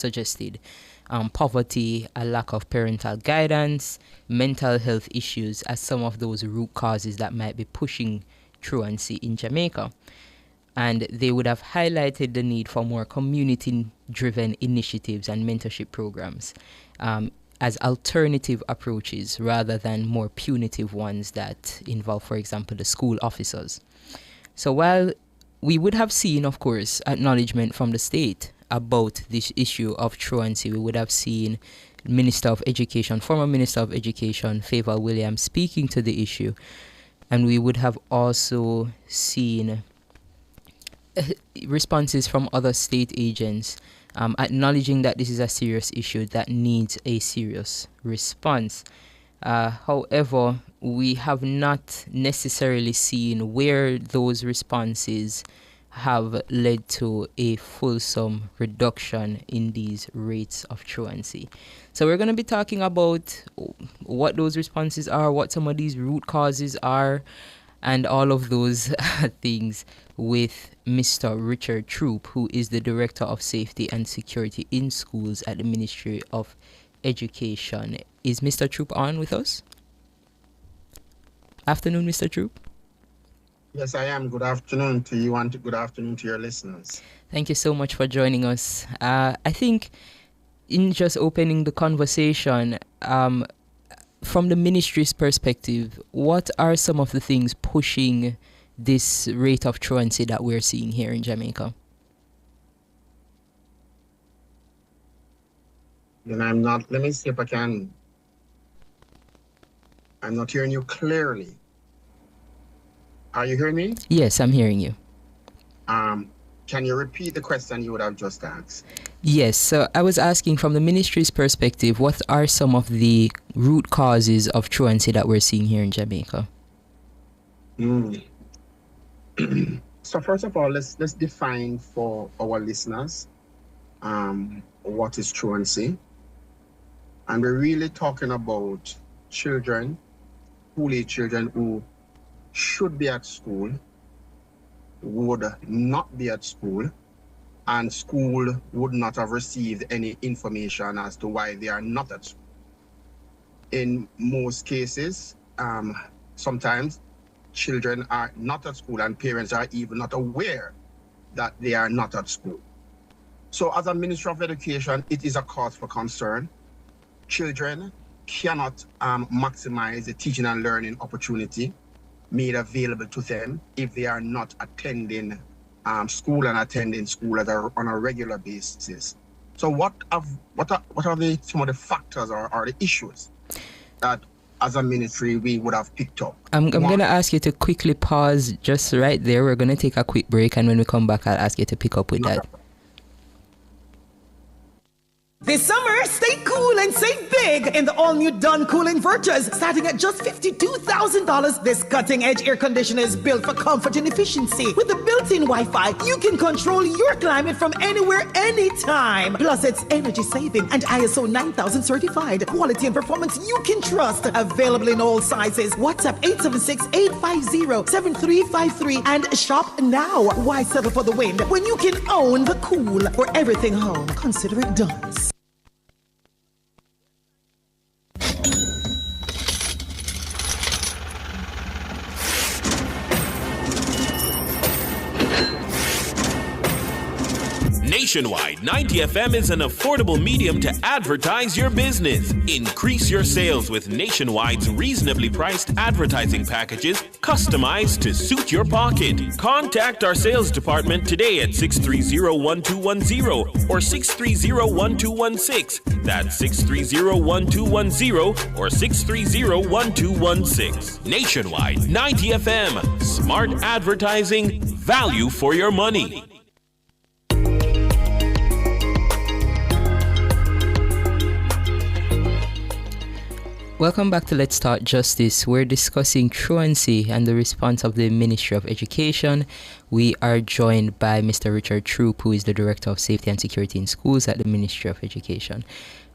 suggested poverty, a lack of parental guidance, mental health issues as some of those root causes that might be pushing truancy in Jamaica. And they would have highlighted the need for more community-driven initiatives and mentorship programs as alternative approaches rather than more punitive ones that involve, for example, the school officers. So while we would have seen, of course, acknowledgement from the state about this issue of truancy, we would have seen Minister of Education, former Minister of Education, Favour Williams, speaking to the issue. And we would have also seen responses from other state agents acknowledging that this is a serious issue that needs a serious response. However, we have not necessarily seen where those responses have led to a fulsome reduction in these rates of truancy. So we're going to be talking about what those responses are, what some of these root causes are, and all of those things with Mr. Richard Troop, who is the Director of Safety and Security in Schools at the Ministry of Education. Is Mr. Troop on with us? Afternoon, Mr. Troop. Yes, I am. Good afternoon to you and good afternoon to your listeners. Thank you so much for joining us. I think in just opening the conversation, from the ministry's perspective, what are some of the things pushing this rate of truancy that we're seeing here in Jamaica? Then let me see if I can. I'm not hearing you clearly. Are you hearing me? Yes, I'm hearing you. Can you repeat the question you would have just asked? Yes, so I was asking from the ministry's perspective, what are some of the root causes of truancy that we're seeing here in Jamaica? So first of all, let's define for our listeners what is truancy. And we're really talking about children, school-age children who should be at school, would not be at school, and school would not have received any information as to why they are not at school. In most cases, sometimes children are not at school and parents are even not aware that they are not at school. So as a Ministry of Education, it is a cause for concern. Children cannot maximize the teaching and learning opportunity made available to them if they are not attending school and attending school on a regular basis. So what are some of the factors or the issues that as a ministry we would have picked up? I'm going to ask you to quickly pause just right there. We're going to take a quick break, and when we come back, I'll ask you to pick up with that. This summer, stay cool and save big in the all-new Dun Cool Inverters, starting at just $52,000. This cutting-edge air conditioner is built for comfort and efficiency. With the built-in Wi-Fi, you can control your climate from anywhere, anytime. Plus, it's energy-saving and ISO 9000 certified. Quality and performance you can trust. Available in all sizes. WhatsApp 876-850-7353 and shop now. Why settle for the wind when you can own the cool? For everything home, consider it done. Nationwide, 90 FM is an affordable medium to advertise your business. Increase your sales with Nationwide's reasonably priced advertising packages customized to suit your pocket. Contact our sales department today at 630-1210 or 630-1216. That's 630-1210 or 630-1216. Nationwide, 90 FM. Smart advertising, value for your money. Welcome back to Let's Start Justice. We're discussing truancy and the response of the Ministry of Education. We are joined by Mr. Richard Troop, who is the Director of Safety and Security in Schools at the Ministry of Education.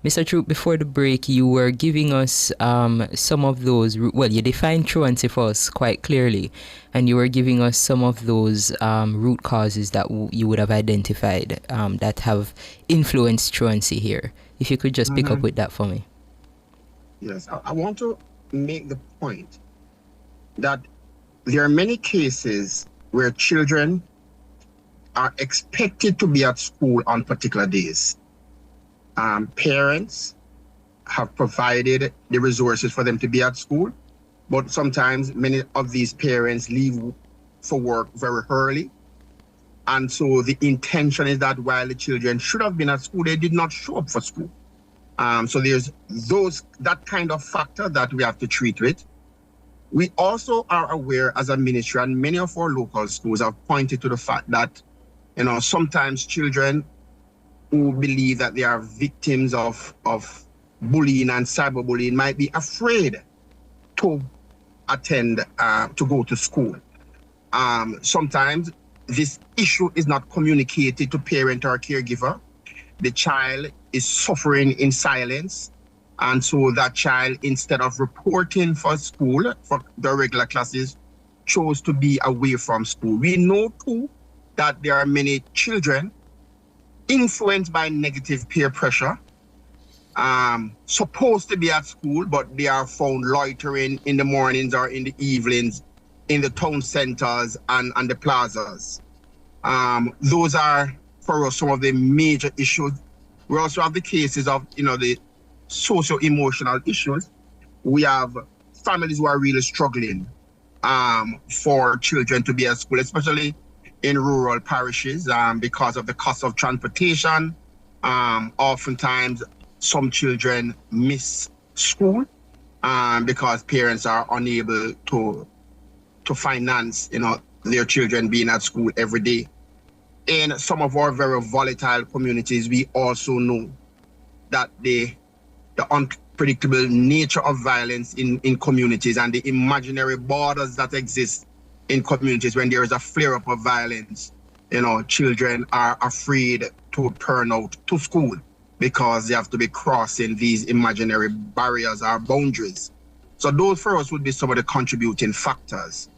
Mr. Troop, before the break, you were giving us some of those, you defined truancy for us quite clearly, and you were giving us some of those root causes that you would have identified that have influenced truancy here. If you could just pick up with that for me. Yes, I want to make the point that there are many cases where children are expected to be at school on particular days. Parents have provided the resources for them to be at school, but sometimes many of these parents leave for work very early. And so the intention is that while the children should have been at school, they did not show up for school. So there's that kind of factor that we have to treat with. We also are aware as a ministry, and many of our local schools have pointed to the fact that, sometimes children who believe that they are victims of bullying and cyberbullying might be afraid to attend, to go to school. Sometimes this issue is not communicated to parent or caregiver. The child is suffering in silence. And so that child, instead of reporting for school, for the regular classes, chose to be away from school. We know too that there are many children influenced by negative peer pressure, supposed to be at school, but they are found loitering in the mornings or in the evenings in the town centers and the plazas. Those are, for us, some of the major issues. We also have the cases of, the socio-emotional issues. We have families who are really struggling for children to be at school, especially in rural parishes because of the cost of transportation. Oftentimes, some children miss school because parents are unable to finance, their children being at school every day. In some of our very volatile communities, we also know that the unpredictable nature of violence in communities and the imaginary borders that exist in communities when there is a flare-up of violence, children are afraid to turn out to school because they have to be crossing these imaginary barriers or boundaries. So those for us would be some of the contributing factors.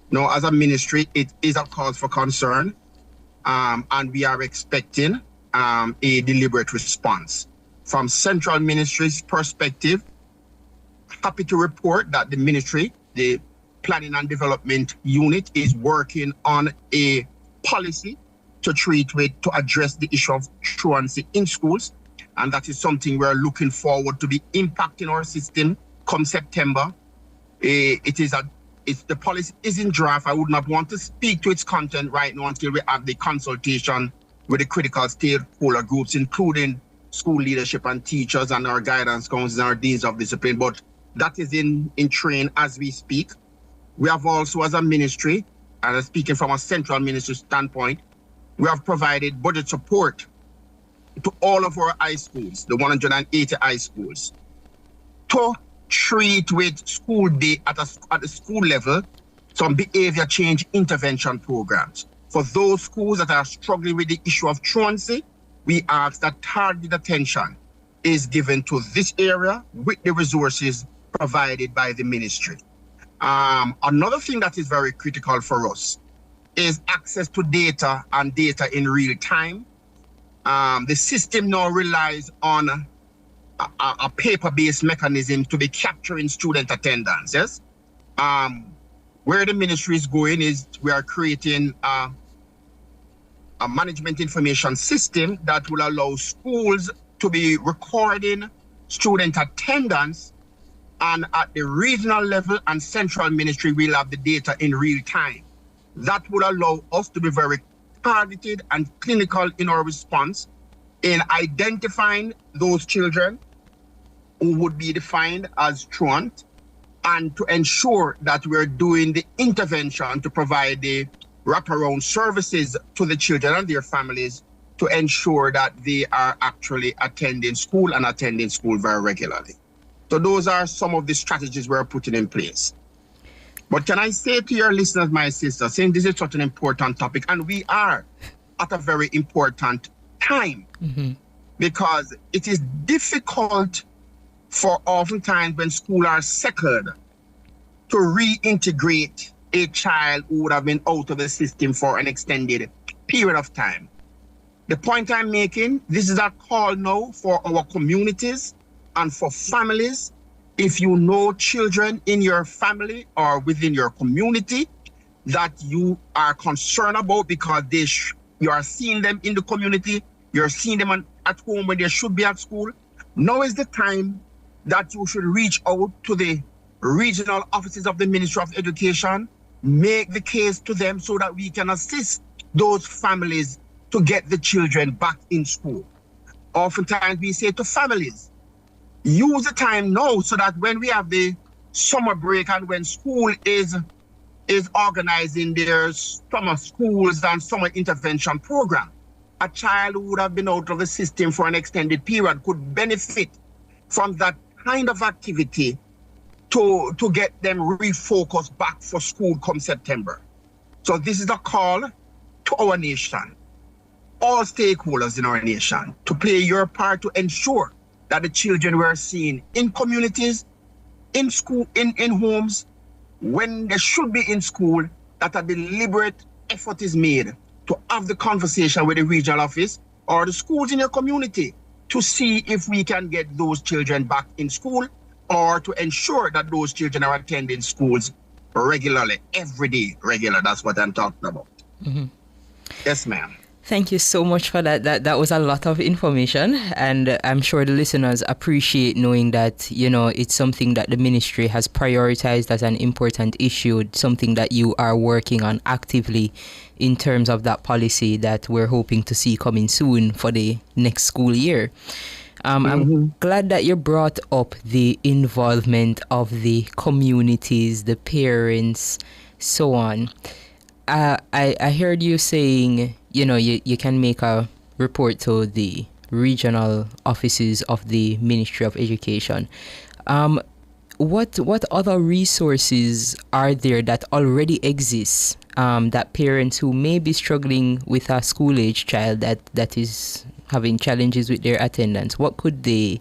Now, as a ministry, it is a cause for concern. And we are expecting a deliberate response. From Central Ministry's perspective, happy to report that the ministry, the Planning and Development Unit, is working on a policy to address the issue of truancy in schools. And that is something we're looking forward to be impacting our system come September. The policy is in draft. I would not want to speak to its content right now until we have the consultation with the critical stakeholder groups, including school leadership and teachers and our guidance councils and our deans of discipline. But that is in train as we speak. We have also, as a ministry, and speaking from a central ministry standpoint, we have provided budget support to all of our high schools, the 180 high schools, to treat with school day at the school level some behavior change intervention programs. For those schools that are struggling with the issue of truancy, we ask that targeted attention is given to this area with the resources provided by the ministry. Another thing that is very critical for us is access to data and data in real time. The system now relies on a paper-based mechanism to be capturing student attendance, yes? Where the ministry is going is we are creating a management information system that will allow schools to be recording student attendance, and at the regional level and central ministry will have the data in real time. That will allow us to be very targeted and clinical in our response in identifying those children who would be defined as truant, and to ensure that we're doing the intervention to provide the wraparound services to the children and their families to ensure that they are actually attending school and attending school very regularly. So those are some of the strategies we're putting in place. But can I say to your listeners, my sister, saying this is such an important topic, and we are at a very important time, because it is difficult for oftentimes when schools are settled to reintegrate a child who would have been out of the system for an extended period of time. The point I'm making, this is a call now for our communities and for families. If you know children in your family or within your community that you are concerned about because you are seeing them in the community, you're seeing them at home when they should be at school, now is the time that you should reach out to the regional offices of the Ministry of Education, make the case to them so that we can assist those families to get the children back in school. Oftentimes we say to families, use the time now so that when we have the summer break and when school is organizing their summer schools and summer intervention program, a child who would have been out of the system for an extended period could benefit from that kind of activity to get them refocused back for school come September. So this is a call to our nation, all stakeholders in our nation, to play your part to ensure that the children we're seeing in communities, in school, in homes, when they should be in school, that a deliberate effort is made to have the conversation with the regional office or the schools in your community to see if we can get those children back in school, or to ensure that those children are attending schools regularly, every day, regular. That's what I'm talking about. Yes, ma'am. Thank you so much for that. That was a lot of information, and I'm sure the listeners appreciate knowing that, you know, it's something that the ministry has prioritized as an important issue, something that you are working on actively in terms of that policy that we're hoping to see coming soon for the next school year. I'm glad that you brought up the involvement of the communities, the parents, so on. I heard you saying, you know, you can make a report to the regional offices of the Ministry of Education. What other resources are there that already exist that parents who may be struggling with a school-age child that is having challenges with their attendance, what could they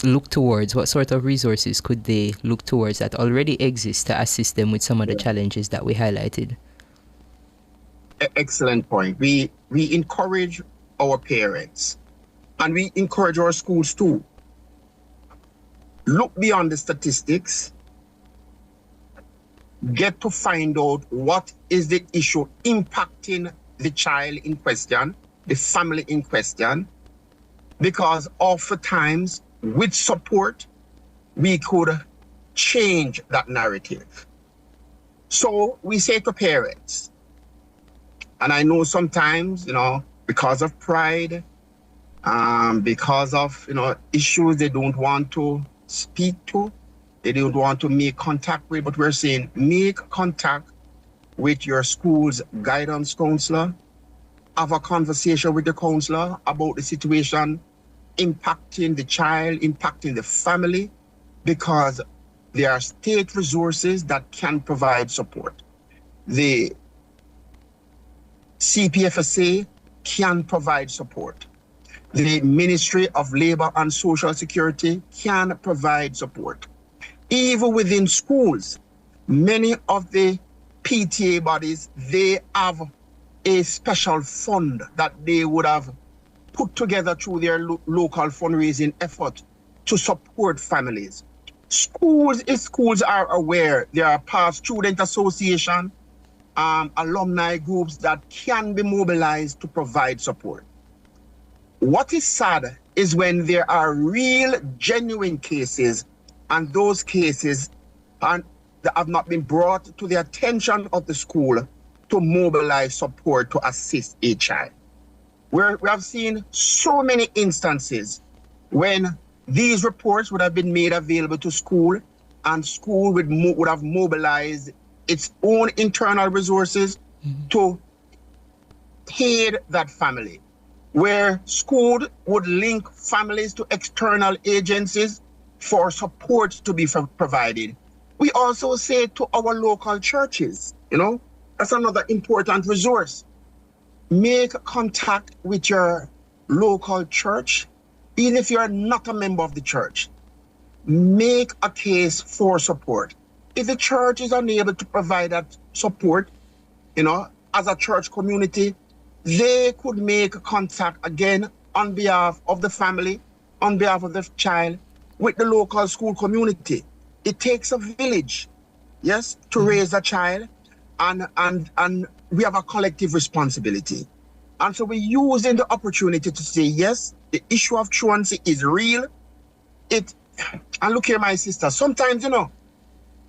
look towards? What sort of resources could they look towards that already exist to assist them with some of the challenges that we highlighted? Excellent point. We encourage our parents and we encourage our schools too. Look beyond the statistics. Get to find out what is the issue impacting the child in question, the family in question, because oftentimes with support, we could change that narrative. So we say to parents, and I know sometimes, you know, because of pride, because of, you know, issues they don't want to speak to, they don't want to make contact with, but we're saying make contact with your school's guidance counselor, have a conversation with the counselor about the situation impacting the child, impacting the family, because there are state resources that can provide support. The CPFSA can provide support. The Ministry of Labor and Social Security can provide support. Even within schools, many of the PTA bodies, they have a special fund that they would have put together through their local fundraising effort to support families. Schools, if schools are aware, there are past student association, alumni groups that can be mobilized to provide support. What is sad is when there are real, genuine cases, and those cases that have not been brought to the attention of the school to mobilize support to assist a child. We have seen so many instances when these reports would have been made available to school, and school would have mobilized its own internal resources to aid that family. where school would link families to external agencies for support to be provided. We also say to our local churches, that's another important resource. Make contact with your local church, even if you're not a member of the church. Make a case for support. If the church is unable to provide that support, as a church community, they could make contact again on behalf of the family, on behalf of the child, with the local school community. It takes a village, yes, to raise a child, and we have a collective responsibility. And so we're using the opportunity to say, yes, the issue of truancy is real. And look here, my sister, sometimes,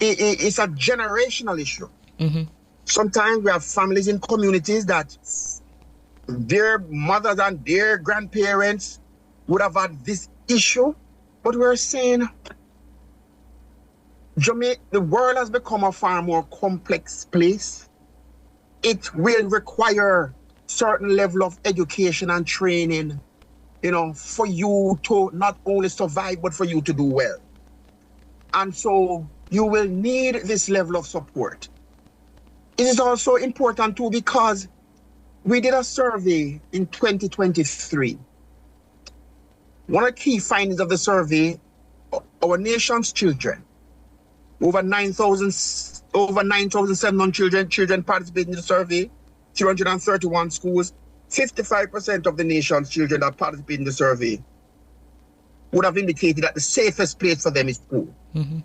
it's a generational issue. Mm-hmm. Sometimes we have families in communities that their mothers and their grandparents would have had this issue, but we're saying the world has become a far more complex place. It will require certain level of education and training, for you to not only survive, but for you to do well. And so you will need this level of support. It is also important too, because we did a survey in 2023. One of the key findings of the survey, our nation's children, over 9,700 children participated in the survey, 331 schools. 55% of the nation's children that participated in the survey would have indicated that the safest place for them is school. Mm-hmm.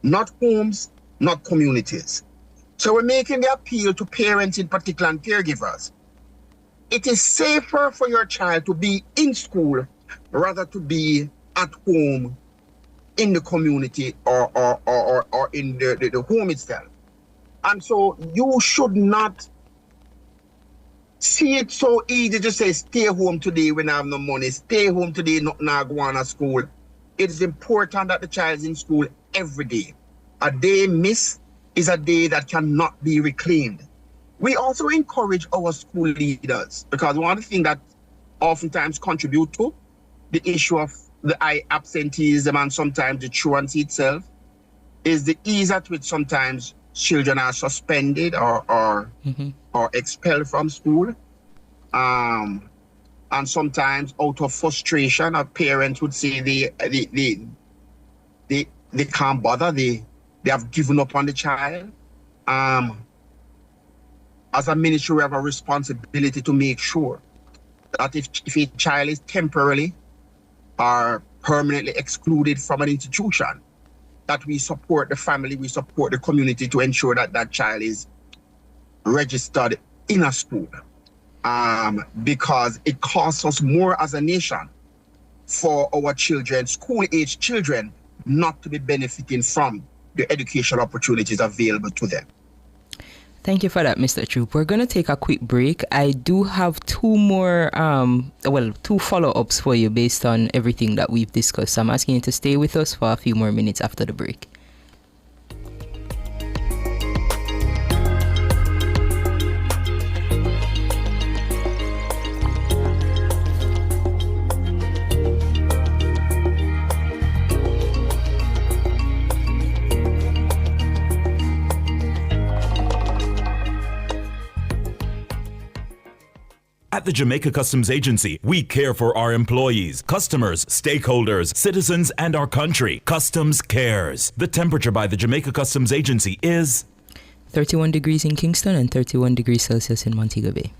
Not homes, not communities. So we're making the appeal to parents in particular and caregivers. It is safer for your child to be in school rather to be at home in the community or in the home itself. And so you should not see it so easy to say, stay home today when I have no money, stay home today, not go on to school. It is important that the child is in school every day. A day missed is a day that cannot be reclaimed. We also encourage our school leaders, because one of the things that oftentimes contribute to the issue of the high absenteeism and sometimes the truancy itself is the ease at which sometimes children are suspended or expelled from school. And sometimes out of frustration, our parents would say they can't bother, they have given up on the child. As a ministry, we have a responsibility to make sure that if a child is temporarily or permanently excluded from an institution, that we support the family, we support the community to ensure that that child is registered in a school. Because it costs us more as a nation for our children, school-age children, not to be benefiting from the educational opportunities available to them. Thank you for that, Mr. Troop. We're going to take a quick break. I do have two follow-ups for you based on everything that we've discussed. I'm asking you to stay with us for a few more minutes after the break. At the Jamaica Customs Agency, we care for our employees, customers, stakeholders, citizens, and our country. Customs cares. The temperature by the Jamaica Customs Agency is 31 degrees in Kingston and 31 degrees Celsius in Montego Bay.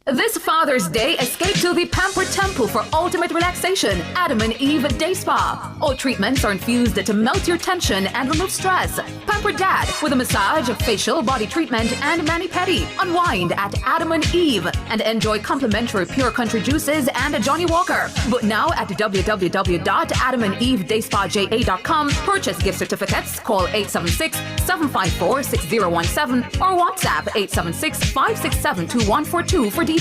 This Father's Day, escape to the Pamper Temple for ultimate relaxation. Adam and Eve Day Spa. All treatments are infused to melt your tension and remove stress. Pamper Dad with a massage, facial, body treatment, and mani-pedi. Unwind at Adam and Eve and enjoy complimentary Pure Country juices and a Johnny Walker. But now at www.adamandevedayspaja.com. Purchase gift certificates. Call 876-754-6017 or WhatsApp 876-567-2142 for details.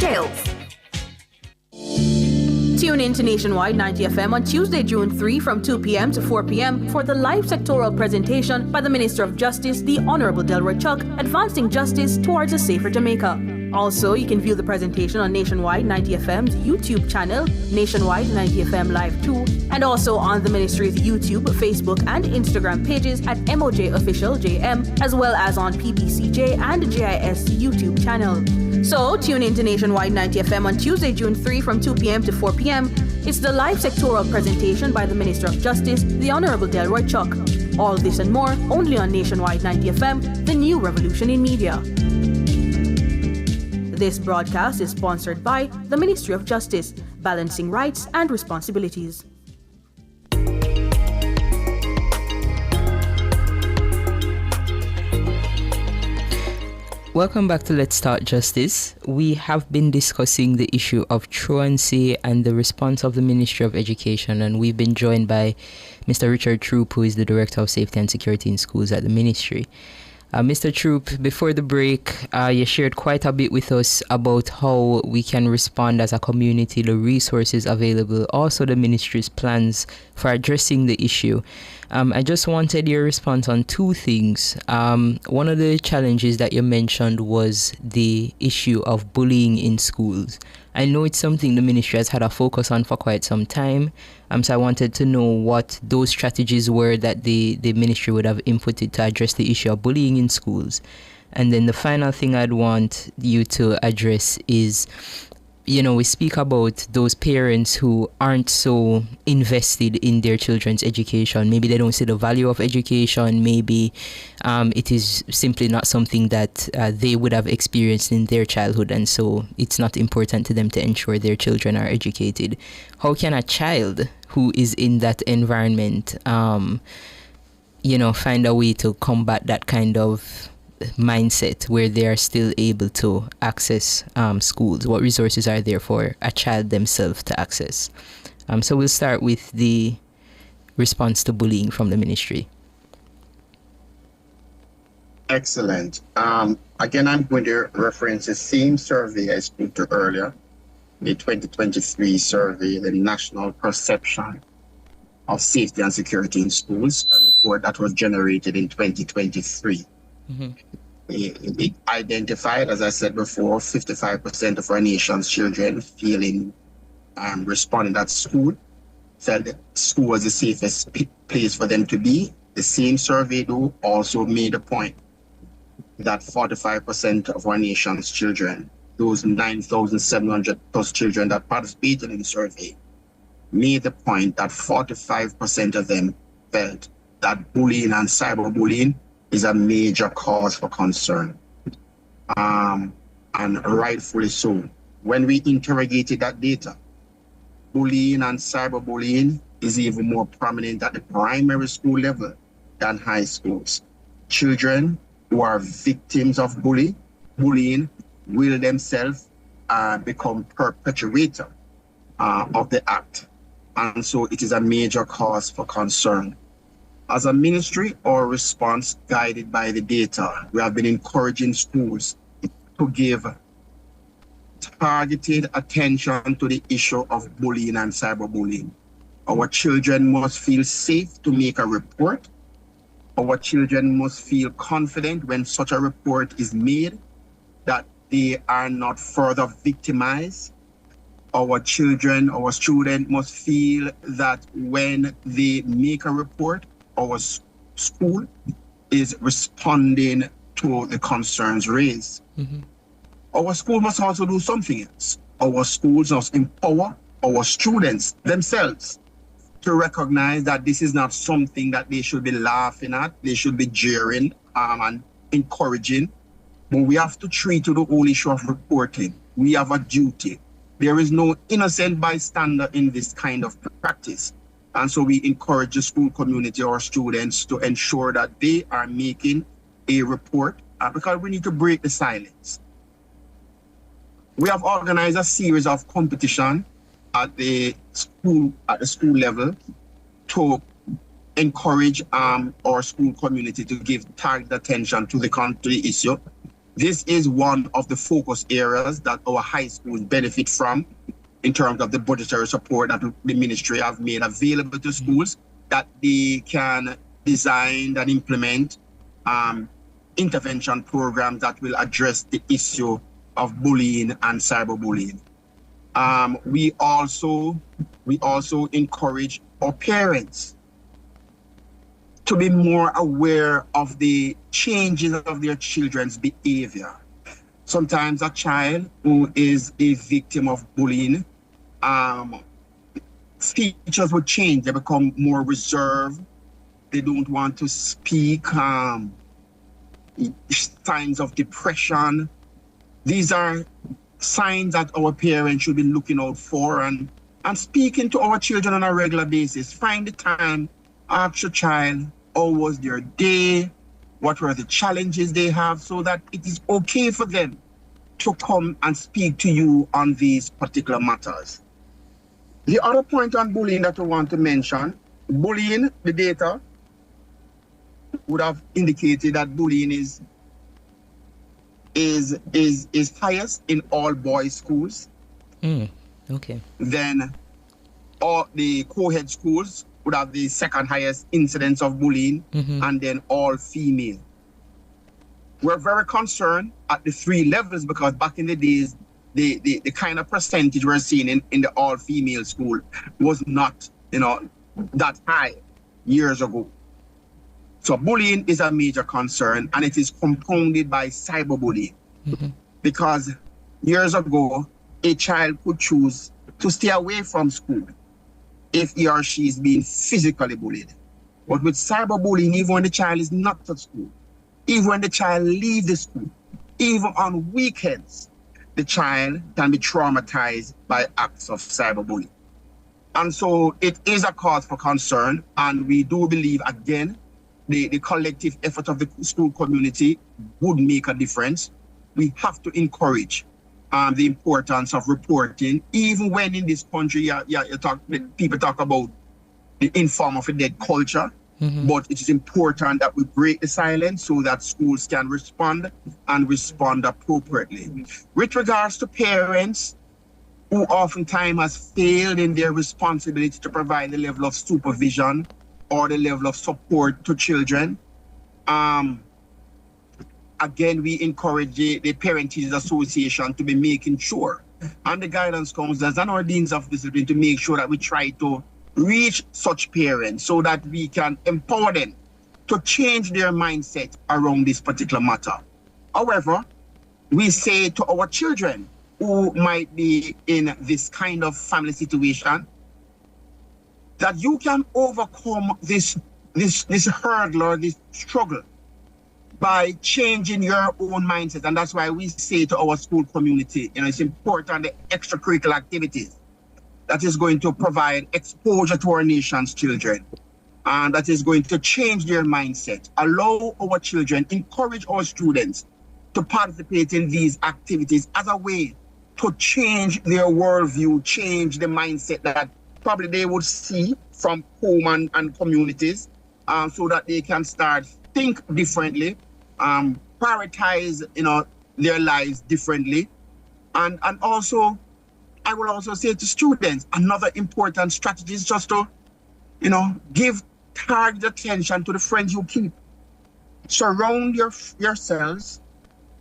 Tune in to Nationwide 90 FM on Tuesday, June 3 from 2 p.m. to 4 p.m. for the live sectoral presentation by the Minister of Justice, the Honorable Delroy Chuck, advancing justice towards a safer Jamaica. Also, you can view the presentation on Nationwide 90 FM's YouTube channel, Nationwide 90 FM Live 2, and also on the Ministry's YouTube, Facebook, and Instagram pages at MOJ Official JM, as well as on PBCJ and GIS YouTube channel. So, tune in to Nationwide 90 FM on Tuesday, June 3 from 2 p.m. to 4 p.m. It's the live sectoral presentation by the Minister of Justice, the Honorable Delroy Chuck. All this and more only on Nationwide 90 FM, the new revolution in media. This broadcast is sponsored by the Ministry of Justice, balancing rights and responsibilities. Welcome back to Let's Talk Justice. We have been discussing the issue of truancy and the response of the Ministry of Education, and we've been joined by Mr. Richard Troop, who is the Director of Safety and Security in Schools at the Ministry. Mr. Troop, before the break, you shared quite a bit with us about how we can respond as a community, the resources available, also the Ministry's plans for addressing the issue. I just wanted your response on two things. One of the challenges that you mentioned was the issue of bullying in schools. I know it's something the ministry has had a focus on for quite some time. So I wanted to know what those strategies were that the ministry would have inputted to address the issue of bullying in schools. And then the final thing I'd want you to address is, we speak about those parents who aren't so invested in their children's education. Maybe they don't see the value of education. Maybe it is simply not something that they would have experienced in their childhood, and so it's not important to them to ensure their children are educated. How can a child who is in that environment, find a way to combat that kind of mindset where they are still able to access schools? What resources are there for a child themselves to access? So we'll start with the response to bullying from the ministry. Excellent. Again, I'm going to reference the same survey I spoke to earlier, the 2023 survey, the National Perception of Safety and Security in Schools, a report that was generated in 2023. Mm-hmm. It identified, as I said before, 55% of our nation's children feeling responded at school, felt that school was the safest place for them to be. The same survey, though, also made a point that 45% of our nation's children, those 9,700 plus children that participated in the survey, made the point that 45% of them felt that bullying and cyberbullying is a major cause for concern, and rightfully so. When we interrogated that data, bullying and cyberbullying is even more prominent at the primary school level than high schools. Children who are victims of bullying will themselves become perpetrator of the act, and so it is a major cause for concern. As a ministry, our response, guided by the data, we have been encouraging schools to give targeted attention to the issue of bullying and cyberbullying. Our children must feel safe to make a report. Our children must feel confident when such a report is made that they are not further victimized. Our children, our students must feel that when they make a report, our school is responding to the concerns raised. Mm-hmm. Our school must also do something else. Our schools must empower our students themselves to recognize that this is not something that they should be laughing at, they should be jeering and encouraging. But we have to treat to the whole issue of reporting. We have a duty. There is no innocent bystander in this kind of practice. And so we encourage the school community or students to ensure that they are making a report because we need to break the silence. We have organized a series of competition at the school level to encourage our school community to give targeted attention to the issue. This is one of the focus areas that our high schools benefit from in terms of the budgetary support that the ministry have made available to schools, that they can design and implement intervention programs that will address the issue of bullying and cyberbullying. We also encourage our parents to be more aware of the changes of their children's behavior. Sometimes a child who is a victim of bullying, features would change. They become more reserved. They don't want to speak. Signs of depression. These are signs that our parents should be looking out for and speaking to our children on a regular basis. Find the time, ask your child, how was their day? What were the challenges they have, so that it is okay for them to come and speak to you on these particular matters. The other point on bullying that I want to mention, bullying, the data would have indicated that bullying is highest in all boys schools. Okay. Then all the co-ed schools would have the second highest incidence of bullying, and then all female. We're very concerned at the 3 levels, because back in the days, the kind of percentage we're seeing in the all female school was not, that high years ago. So bullying is a major concern, and it is compounded by cyberbullying. Because years ago, a child could choose to stay away from school if he or she is being physically bullied. But with cyberbullying, even when the child is not at school, even when the child leaves the school, even on weekends, the child can be traumatized by acts of cyberbullying. And so it is a cause for concern, and we do believe, again, the collective effort of the school community would make a difference. We have to encourage the importance of reporting, even when in this country, people talk about the inform of a dead culture, but it is important that we break the silence so that schools can respond and respond appropriately. With regards to parents who oftentimes has failed in their responsibility to provide the level of supervision or the level of support to children, again, we encourage the Parent Teachers Association to be making sure, and the guidance counselors and our deans of discipline, to make sure that we try to reach such parents so that we can empower them to change their mindset around this particular matter. However, we say to our children who might be in this kind of family situation that you can overcome this hurdle or this struggle by changing your own mindset. And that's why we say to our school community, it's important, the extracurricular activities that is going to provide exposure to our nation's children, and that is going to change their mindset. Allow our children, encourage our students to participate in these activities as a way to change their worldview, change the mindset that probably they would see from home and communities, so that they can start think differently, prioritize their lives differently. And also, I will also say to students, another important strategy is just to give target attention to the friends you keep. Surround yourselves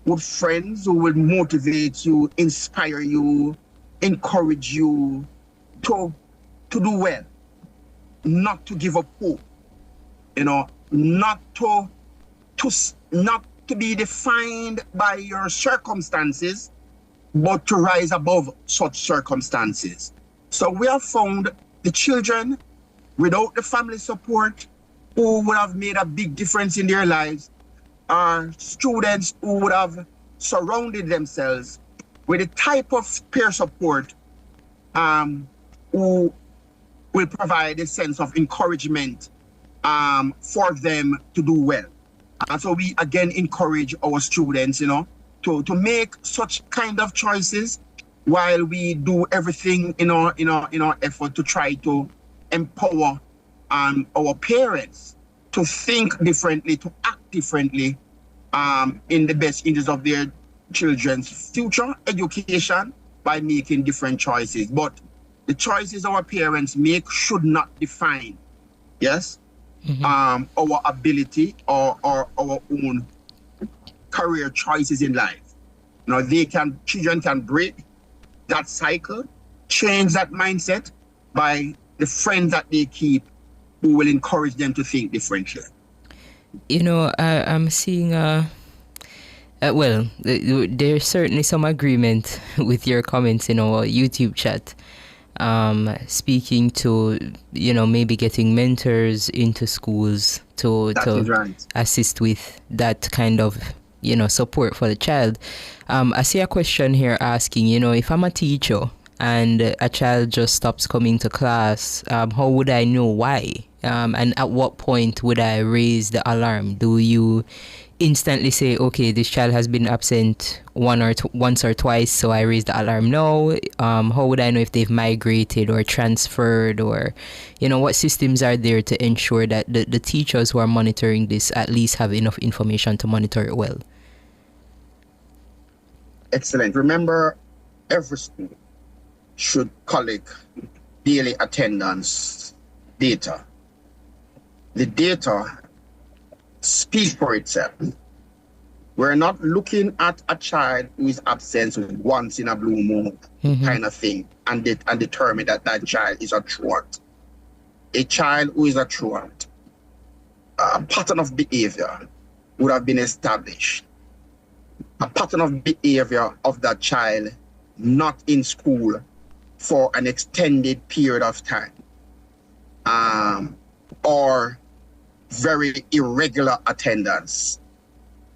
with friends who will motivate you, inspire you, encourage you to do well, not to give up hope, not to be defined by your circumstances, but to rise above such circumstances. So we have found the children without the family support who would have made a big difference in their lives are students who would have surrounded themselves with a type of peer support who will provide a sense of encouragement for them to do well. And so we again encourage our students, to make such kind of choices, while we do everything in our effort to try to empower our parents to think differently, to act differently, in the best interest of their children's future education by making different choices. But the choices our parents make should not define, yes, our ability or our own career choices in life. Now children can break that cycle, change that mindset by the friends that they keep who will encourage them to think differently. I'm seeing there's certainly some agreement with your comments in our YouTube chat. Speaking to, maybe getting mentors into schools to right. assist with that kind of, support for the child. I see a question here asking, if I'm a teacher and a child just stops coming to class, how would I know why? And at what point would I raise the alarm? Do you instantly say, okay, this child has been absent once or twice, so I raise the alarm now? How would I know if they've migrated or transferred, or, what systems are there to ensure that the teachers who are monitoring this at least have enough information to monitor it well? Excellent. Remember, every school should collect daily attendance data. The data speaks for itself. We're not looking at a child who is absent once in a blue moon kind of thing and determine that child is a truant. A child who is a truant, a pattern of behavior would have been established. A pattern of behavior of that child not in school for an extended period of time, or very irregular attendance.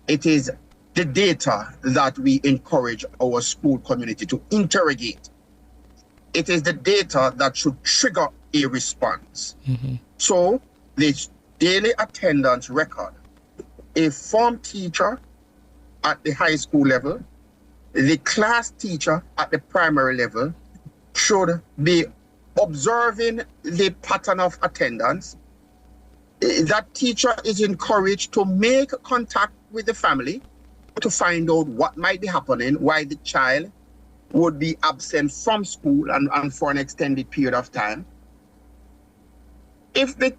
It is the data that we encourage our school community to interrogate. It is the data that should trigger a response. So this daily attendance record, a form teacher at the high school level, the class teacher at the primary level should be observing the pattern of attendance. That teacher is encouraged to make contact with the family to find out what might be happening, why the child would be absent from school and for an extended period of time. If the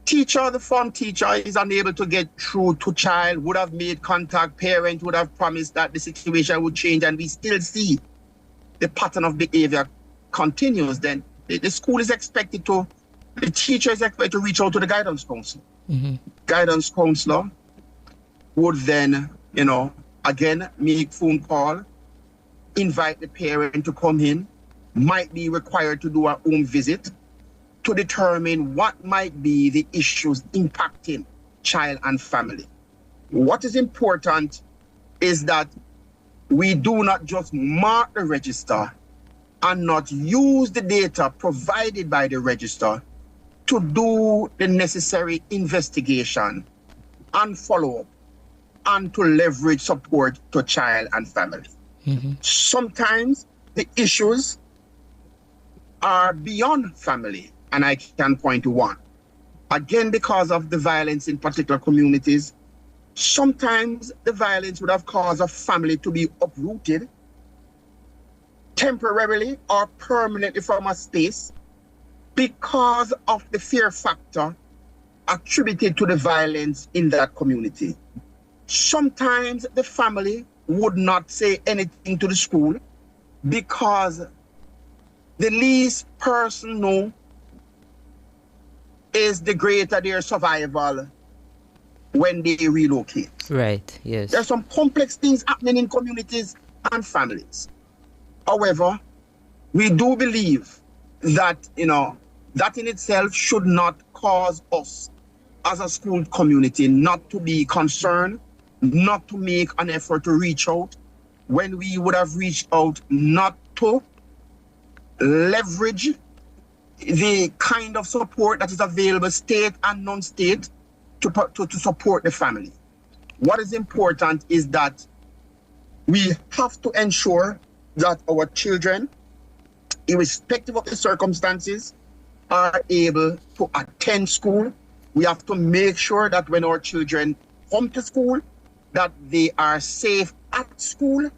teacher, the form teacher, is unable to get through to child, would have made contact, parent would have promised that the situation would change, and we still see the pattern of behavior continues, then the school is expected to, the teacher is expected to reach out to the guidance counselor. Guidance counselor would then, again, make phone call, invite the parent to come in, might be required to do a home visit to determine what might be the issues impacting child and family. What is important is that we do not just mark the register and not use the data provided by the register to do the necessary investigation and follow-up and to leverage support to child and family. Sometimes the issues are beyond family, and I can point to one. Again, because of the violence in particular communities, sometimes the violence would have caused a family to be uprooted temporarily or permanently from a space because of the fear factor attributed to the violence in that community. Sometimes the family would not say anything to the school because the least person know is the greater their survival when they relocate. Right, yes. There's some complex things happening in communities and families. However, we do believe that, that in itself should not cause us as a school community not to be concerned, not to make an effort to reach out when we would have reached out, not to leverage the kind of support that is available, state and non-state, to support the family. What is important is that we have to ensure that our children, irrespective of the circumstances, are able to attend school. We have to make sure that when our children come to school, that they are safe at school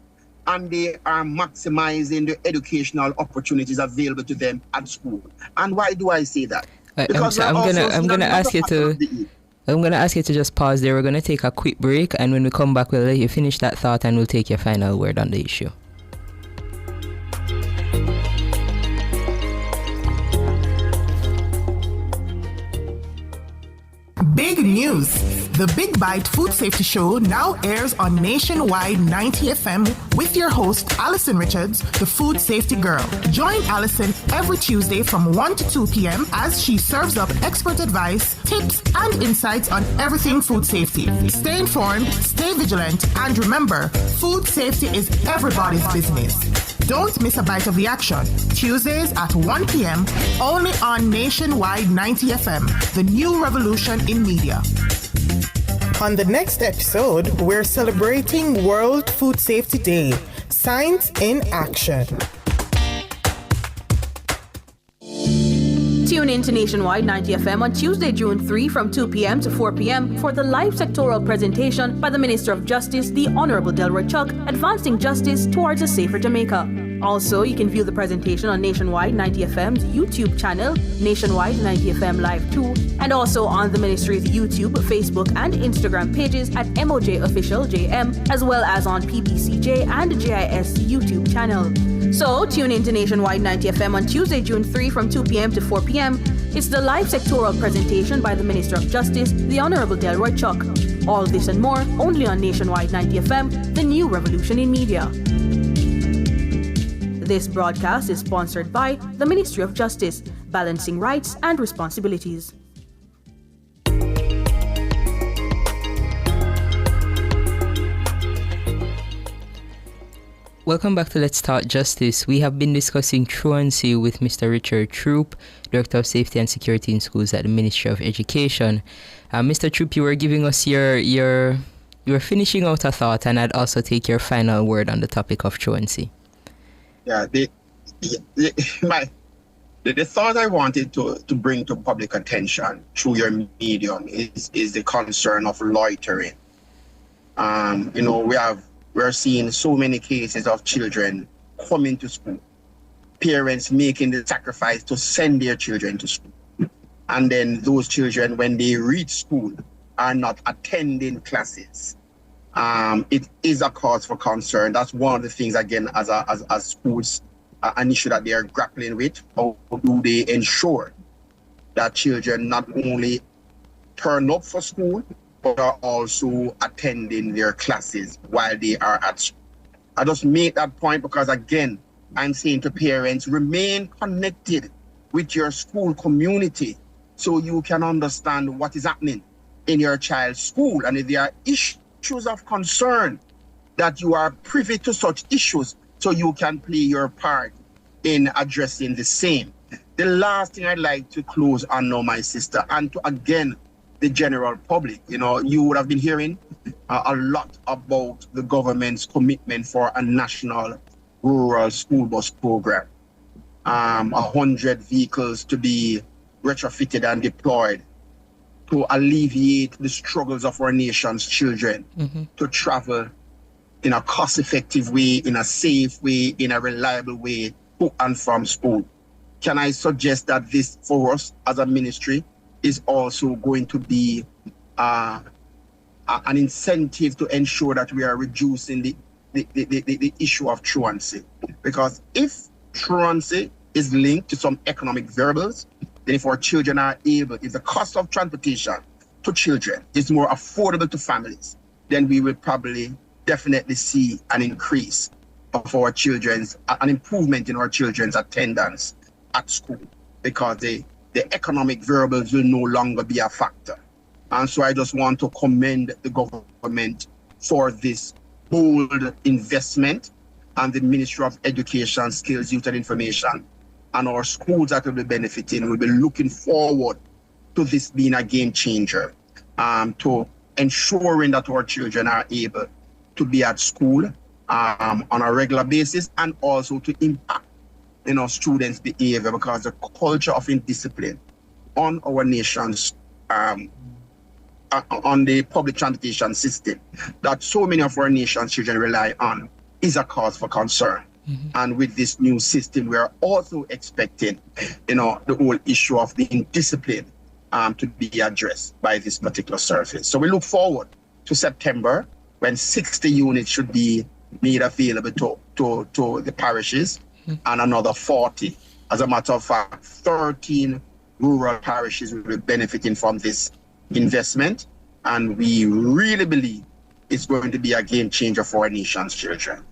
and they are maximizing the educational opportunities available to them at school. And why do I say that? I'm gonna ask you to I'm going to ask you to just pause there. We're going to take a quick break, and when we come back, we'll let you finish that thought and we'll take your final word on the issue. Big news! The Big Bite Food Safety Show now airs on Nationwide 90 FM with your host, Alison Richards, the Food Safety Girl. Join Alison every Tuesday from 1 to 2 p.m. as she serves up expert advice, tips, and insights on everything food safety. Stay informed, stay vigilant, and remember, food safety is everybody's business. Don't miss a bite of the action. Tuesdays at 1 p.m. only on Nationwide 90 FM, the new revolution in media. On the next episode, we're celebrating World Food Safety Day. Science in Action. Tune in to Nationwide 90 FM on Tuesday, June 3 from 2 p.m. to 4 p.m. for the live sectoral presentation by the Minister of Justice, the Honorable Delroy Chuck, Advancing Justice Towards a Safer Jamaica. Also, you can view the presentation on Nationwide 90 FM's YouTube channel, Nationwide 90 FM Live 2, and also on the Ministry's YouTube, Facebook, and Instagram pages at MOJ Official JM, as well as on PBCJ and GIS YouTube channel. So, tune in to Nationwide 90 FM on Tuesday, June 3 from 2 p.m. to 4 p.m. It's the live sectoral presentation by the Minister of Justice, the Honorable Delroy Chuck. All this and more only on Nationwide 90 FM, the new revolution in media. This broadcast is sponsored by the Ministry of Justice, balancing rights and responsibilities. Welcome back to Let's Talk Justice. We have been discussing truancy with Mr. Richard Troop, Director of Safety and Security in Schools at the Ministry of Education. Mr. Troop, you were giving us you were finishing out a thought, and I'd also take your final word on the topic of truancy. Yeah, the thought I wanted to bring to public attention through your medium is the concern of loitering. We're seeing so many cases of children coming to school, parents making the sacrifice to send their children to school. And then those children, when they reach school, are not attending classes. It is a cause for concern. That's one of the things, again, as schools, an issue that they are grappling with. How do they ensure that children not only turn up for school, but are also attending their classes while they are at school? I just make that point because, again, I'm saying to parents, remain connected with your school community so you can understand what is happening in your child's school. And if there are issues of concern, that you are privy to such issues so you can play your part in addressing the same. The last thing I'd like to close on now, my sister, and to, again, the general public, you would have been hearing a lot about the government's commitment for a national rural school bus program. 100 vehicles to be retrofitted and deployed to alleviate the struggles of our nation's children to travel in a cost-effective way, in a safe way, in a reliable way to and from school. Can I suggest that this, for us as a ministry, is also going to be an incentive to ensure that we are reducing the issue of truancy? Because if truancy is linked to some economic variables, then if our children are able, if the cost of transportation to children is more affordable to families, then we will probably definitely see an increase of our children's, an improvement in our children's attendance at school, because the economic variables will no longer be a factor. And so I just want to commend the government for this bold investment, and the Ministry of Education, Skills, Youth and Information, and our schools that will be benefiting will be looking forward to this being a game changer, to ensuring that our children are able to be at school on a regular basis, and also to impact students' behavior, because the culture of indiscipline on our nation's on the public transportation system that so many of our nation's children rely on is a cause for concern. And with this new system, we are also expecting, the whole issue of the indiscipline to be addressed by this particular service. So we look forward to September when 60 units should be made available to the parishes and another 40. As a matter of fact, 13 rural parishes will be benefiting from this investment, and we really believe it's going to be a game changer for our nation's children.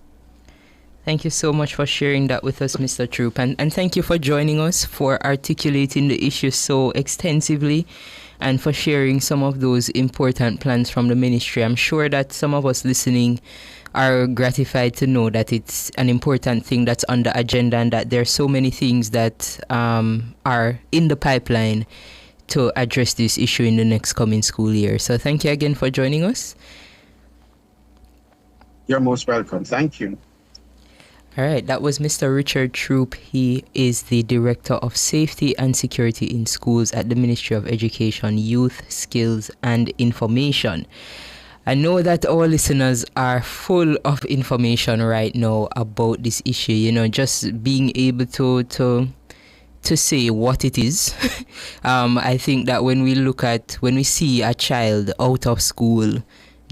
Thank you so much for sharing that with us, Mr. Troop, and thank you for joining us, for articulating the issue so extensively, and for sharing some of those important plans from the ministry. I'm sure that some of us listening are gratified to know that it's an important thing that's on the agenda, and that there are so many things that are in the pipeline to address this issue in the next coming school year. So thank you again for joining us. You're most welcome. Thank you. All right, that was Mr. Richard Troop. He is the Director of Safety and Security in Schools at the Ministry of Education, Youth, Skills and Information. I know that our listeners are full of information right now about this issue, you know, just being able to say what it is. I think that when we see a child out of school,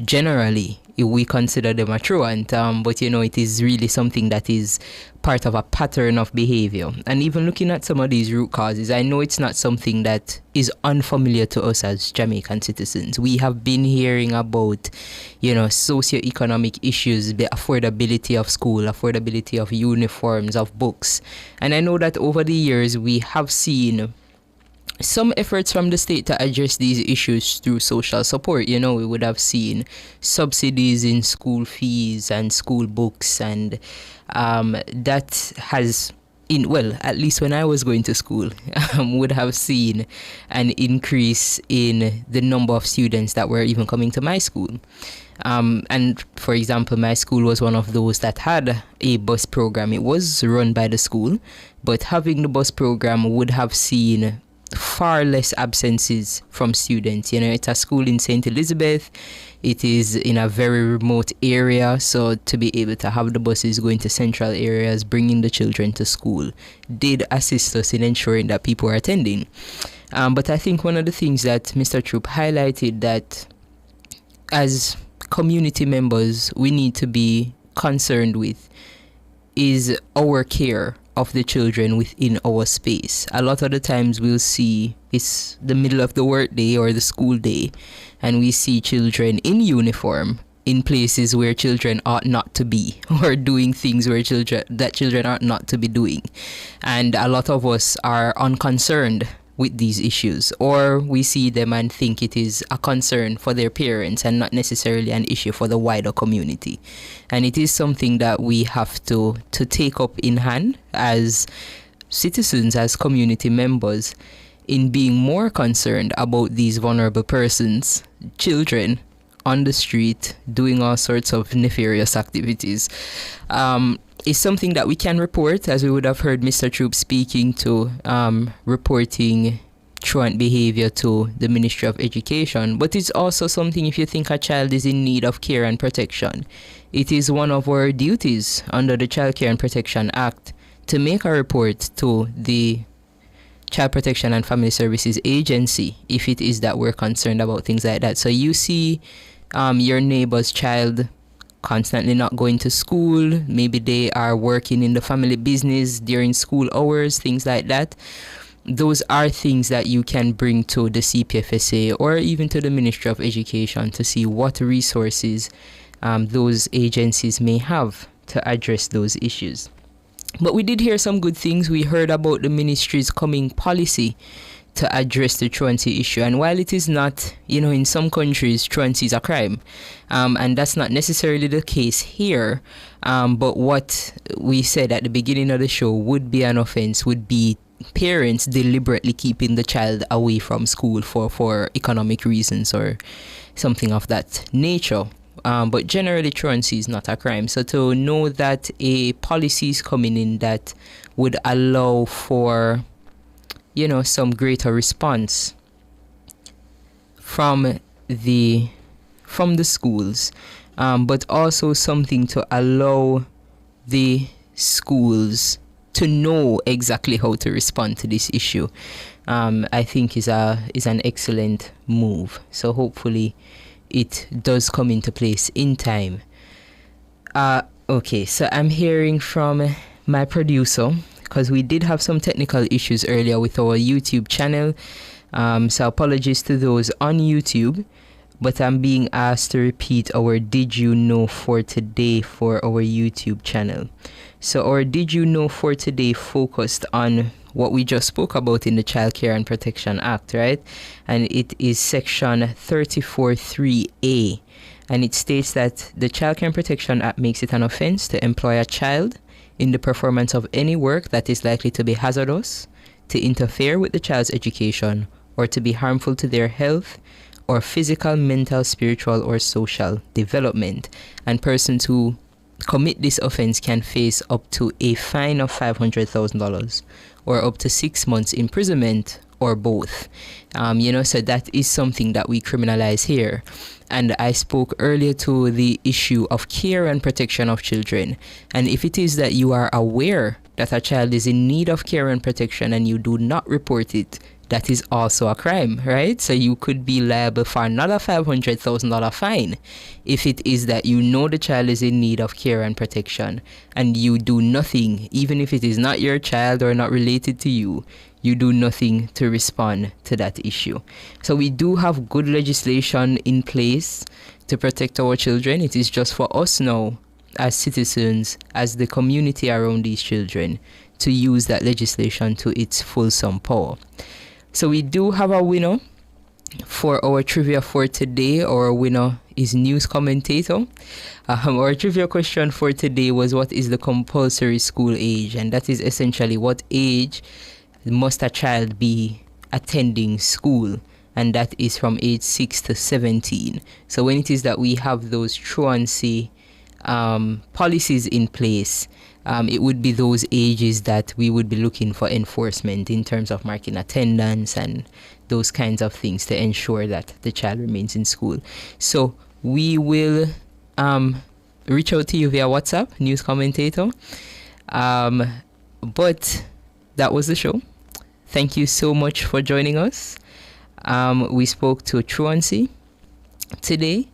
generally we consider them a truant, but you know, it is really something that is part of a pattern of behavior. And even looking at some of these root causes, I know it's not something that is unfamiliar to us as Jamaican citizens. We have been hearing about, you know, socioeconomic issues, the affordability of school, affordability of uniforms, of books. And I know that over the years we have seen some efforts from the state to address these issues through social support. You know, we would have seen subsidies in school fees and school books, and that has, at least when I was going to school, would have seen an increase in the number of students that were even coming to my school. And for example, my school was one of those that had a bus program. It was run by the school, but having the bus program would have seen far less absences from students. You know, it's a school in St. Elizabeth. It is in a very remote area, so to be able to have the buses going to central areas, bringing the children to school, did assist us in ensuring that people are attending. But I think one of the things that Mr. Troop highlighted, that as community members we need to be concerned with, is our care of the children within our space. A lot of the times we'll see it's the middle of the work day or the school day, and we see children in uniform in places where children ought not to be, or doing things where children ought not to be doing. And a lot of us are unconcerned with these issues, or we see them and think it is a concern for their parents and not necessarily an issue for the wider community. And it is something that we have to take up in hand as citizens, as community members, in being more concerned about these vulnerable persons, children on the street doing all sorts of nefarious activities. Is something that we can report, as we would have heard Mr. Troop speaking to, reporting truant behavior to the Ministry of Education. But it's also something, if you think a child is in need of care and protection, it is one of our duties under the Child Care and Protection Act to make a report to the Child Protection and Family Services Agency if it is that we're concerned about things like that. So you see your neighbor's child constantly not going to school, maybe they are working in the family business during school hours, things like that. Those are things that you can bring to the CPFSA or even to the Ministry of Education to see what resources those agencies may have to address those issues. But we did hear some good things. We heard about the ministry's coming policy to address the truancy issue. And while it is not, in some countries, truancy is a crime, and that's not necessarily the case here, but what we said at the beginning of the show would be an offense would be parents deliberately keeping the child away from school for economic reasons or something of that nature. But generally, truancy is not a crime. So to know that a policy is coming in that would allow for some greater response from the schools, but also something to allow the schools to know exactly how to respond to this issue, I think is an excellent move. So hopefully it does come into place in time. Okay, so I'm hearing from my producer, because we did have some technical issues earlier with our YouTube channel. So apologies to those on YouTube, but I'm being asked to repeat our Did You Know for today for our YouTube channel. So our Did You Know for today focused on what we just spoke about in the Child Care and Protection Act, right? And it is section 34.3a. And it states that the Child Care and Protection Act makes it an offense to employ a child in the performance of any work that is likely to be hazardous, to interfere with the child's education, or to be harmful to their health or physical, mental, spiritual, or social development. And persons who commit this offense can face up to a fine of $500,000 or up to 6 months imprisonment, or both. So that is something that we criminalize here. And I spoke earlier to the issue of care and protection of children. And if it is that you are aware that a child is in need of care and protection and you do not report it, that is also a crime, right? So you could be liable for another $500,000 fine if it is that you know the child is in need of care and protection and you do nothing, even if it is not your child or not related to you. You do nothing to respond to that issue. So we do have good legislation in place to protect our children. It is just for us now, as citizens, as the community around these children, to use that legislation to its fulsome power. So we do have a winner for our trivia for today. Our winner is news commentator. Our trivia question for today was, what is the compulsory school age? And that is essentially, what age must a child be attending school? And that is from age 6 to 17. So when it is that we have those truancy policies in place, it would be those ages that we would be looking for enforcement in terms of marking attendance and those kinds of things to ensure that the child remains in school. So we will reach out to you via WhatsApp, news commentator. But that was the show. Thank you so much for joining us. We spoke to Truancy today,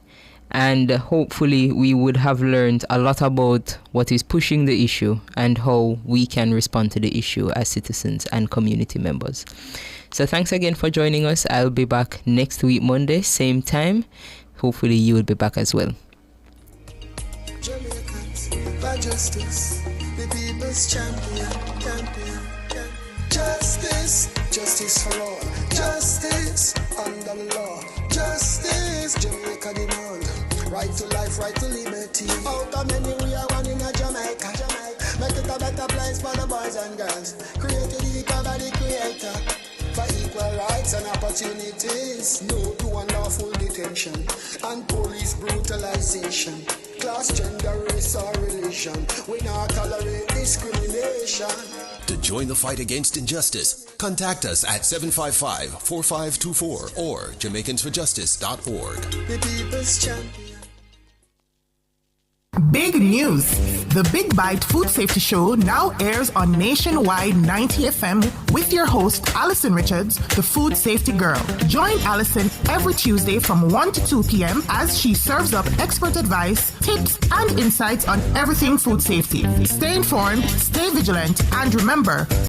and hopefully we would have learned a lot about what is pushing the issue and how we can respond to the issue as citizens and community members. So thanks again for joining us. I'll be back next week, Monday, same time. Hopefully you will be back as well. Jamaicans, for justice, the people's champion. Justice, justice for all. Justice under the law. Justice, Jamaica demand. Right to life, right to liberty. Out of many we are one in a Jamaica. Make it a better place for the boys and girls. Created equal by the creator. For equal rights and opportunities. No to unlawful detention and police brutalization. Class, gender, race or religion. We not tolerate discrimination. To join the fight against injustice, contact us at 755-4524 or JamaicансForJustice.org. The people's champion. Big news! The Big Bite Food Safety Show now airs on Nationwide 90 FM with your host, Alison Richards, the Food Safety Girl. Join Alison every Tuesday from 1 to 2 p.m. as she serves up expert advice, tips, and insights on everything food safety. Stay informed, stay vigilant, and remember,